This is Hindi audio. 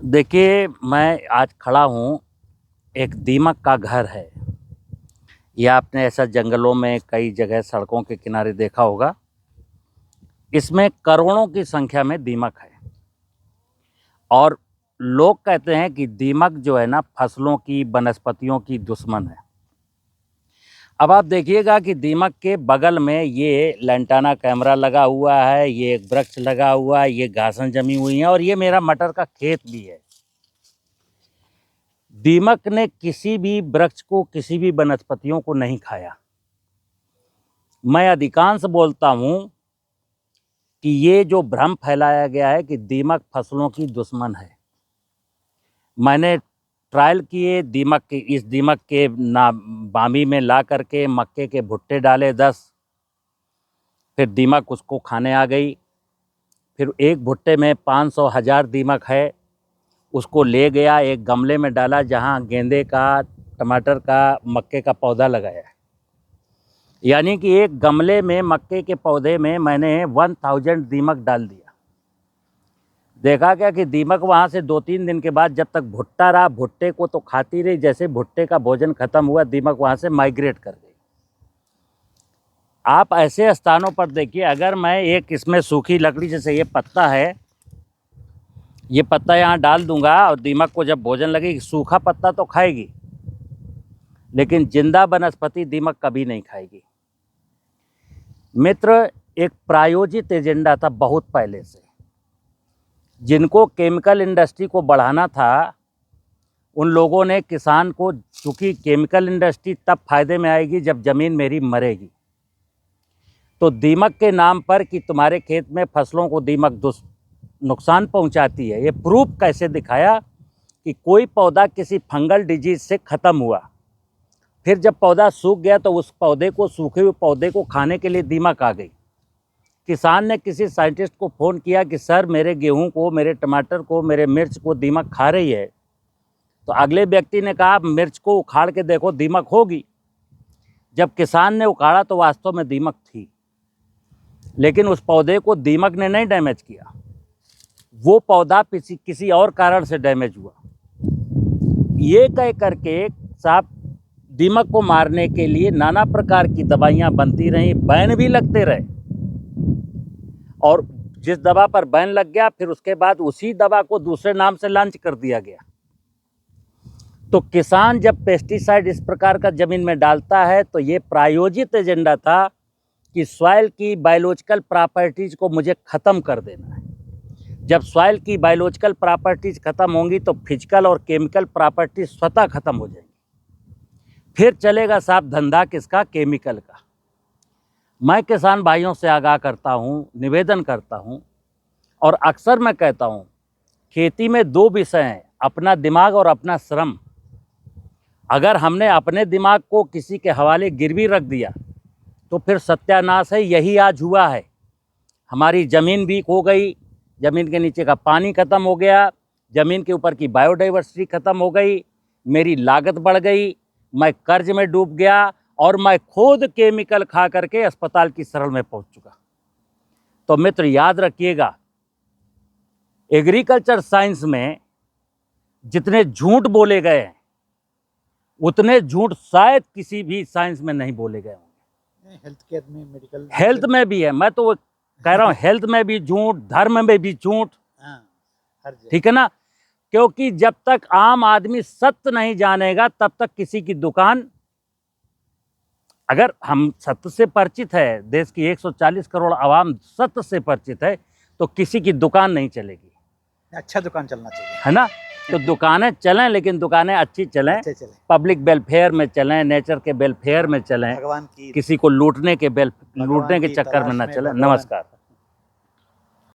देखिए, मैं आज खड़ा हूँ, एक दीमक का घर है। ये आपने ऐसा जंगलों में कई जगह सड़कों के किनारे देखा होगा। इसमें करोड़ों की संख्या में दीमक है और लोग कहते हैं कि दीमक जो है ना, फसलों की, वनस्पतियों की दुश्मन है। अब आप देखिएगा कि दीमक के बगल में ये लैंटाना कैमरा लगा हुआ है, ये एक वृक्ष लगा हुआ है, ये घासें जमी हुई हैं और ये मेरा मटर का खेत भी है। दीमक ने किसी भी वृक्ष को, किसी भी वनस्पतियों को नहीं खाया। मैं अधिकांश बोलता हूँ कि ये जो भ्रम फैलाया गया है कि दीमक फसलों की दुश्मन है। मैंने ट्रायल किए इस दीमक के बामी में ला करके मक्के के भुट्टे डाले 10, फिर दीमक उसको खाने आ गई। फिर एक भुट्टे में 500,000 दीमक है, उसको ले गया एक गमले में डाला जहाँ गेंदे का, टमाटर का, मक्के का पौधा लगाया है। यानी कि एक गमले में मक्के के पौधे में मैंने 1000 दीमक डाल दिया। देखा क्या कि दीमक वहाँ से 2-3 दिन के बाद जब तक भुट्टा रहा, भुट्टे को तो खाती रही। जैसे भुट्टे का भोजन खत्म हुआ, दीमक वहाँ से माइग्रेट कर गई। आप ऐसे स्थानों पर देखिए, अगर मैं एक इसमें सूखी लकड़ी, जैसे ये पत्ता है, ये पत्ता यहाँ डाल दूंगा और दीमक को जब भोजन लगेगी, सूखा पत्ता तो खाएगी लेकिन जिंदा वनस्पति दीमक कभी नहीं खाएगी। मित्र, एक प्रायोजित एजेंडा था बहुत पहले से। जिनको केमिकल इंडस्ट्री को बढ़ाना था, उन लोगों ने किसान को, चूँकि केमिकल इंडस्ट्री तब फायदे में आएगी जब ज़मीन मेरी मरेगी, तो दीमक के नाम पर कि तुम्हारे खेत में फसलों को दीमक नुकसान पहुंचाती है, ये प्रूफ कैसे दिखाया कि कोई पौधा किसी फंगल डिजीज से ख़त्म हुआ, फिर जब पौधा सूख गया तो उस पौधे को, सूखे हुए पौधे को खाने के लिए दीमक आ गई। किसान ने किसी साइंटिस्ट को फ़ोन किया कि सर, मेरे गेहूं को, मेरे टमाटर को, मेरे मिर्च को दीमक खा रही है। तो अगले व्यक्ति ने कहा, मिर्च को उखाड़ के देखो, दीमक होगी। जब किसान ने उखाड़ा तो वास्तव में दीमक थी, लेकिन उस पौधे को दीमक ने नहीं डैमेज किया, वो पौधा किसी और कारण से डैमेज हुआ। ये कह करके साहब, दीमक को मारने के लिए नाना प्रकार की दवाइयाँ बनती रहीं, बैन भी लगते रहे, और जिस दवा पर बैन लग गया फिर उसके बाद उसी दवा को दूसरे नाम से लॉन्च कर दिया गया। तो किसान जब पेस्टिसाइड इस प्रकार का ज़मीन में डालता है तो ये प्रायोजित एजेंडा था कि सॉइल की बायोलॉजिकल प्रॉपर्टीज़ को मुझे ख़त्म कर देना है। जब सॉइल की बायोलॉजिकल प्रॉपर्टीज़ ख़त्म होंगी तो फिजिकल और केमिकल प्रॉपर्टीज स्वतः ख़त्म हो जाएंगी। फिर चलेगा साहब धंधा किसका? केमिकल का। मैं किसान भाइयों से आगाह करता हूँ, निवेदन करता हूँ और अक्सर मैं कहता हूँ, खेती में 2 विषय हैं, अपना दिमाग और अपना श्रम। अगर हमने अपने दिमाग को किसी के हवाले गिरवी रख दिया तो फिर सत्यानाश है। यही आज हुआ है। हमारी ज़मीन वीक हो गई, ज़मीन के नीचे का पानी ख़त्म हो गया, ज़मीन के ऊपर की बायोडाइवर्सिटी ख़त्म हो गई, मेरी लागत बढ़ गई, मैं कर्ज में डूब गया और मैं खुद केमिकल खा करके अस्पताल की शरण में पहुंच चुका। तो मित्र, याद रखिएगा, एग्रीकल्चर साइंस में जितने झूठ बोले गए हैं उतने झूठ शायद किसी भी साइंस में नहीं बोले गए होंगे। हेल्थ केयर में, मेडिकल, हेल्थ में भी है। मैं तो कह रहा हूँ, हेल्थ में भी झूठ, धर्म में भी झूठ, ठीक है ना? क्योंकि जब तक आम आदमी सत्य नहीं जानेगा तब तक किसी की दुकान, अगर हम सत्य से परिचित है, देश की 140 करोड़ आवाम सत्य से परिचित है, तो किसी की दुकान नहीं चलेगी। अच्छा दुकान चलना चाहिए, है ना? तो दुकानें चलें, लेकिन दुकानें अच्छी चलें, पब्लिक वेलफेयर में चलें, नेचर के वेलफेयर में चलें, भगवान की, किसी को लूटने के चक्कर में न चलें। नमस्कार।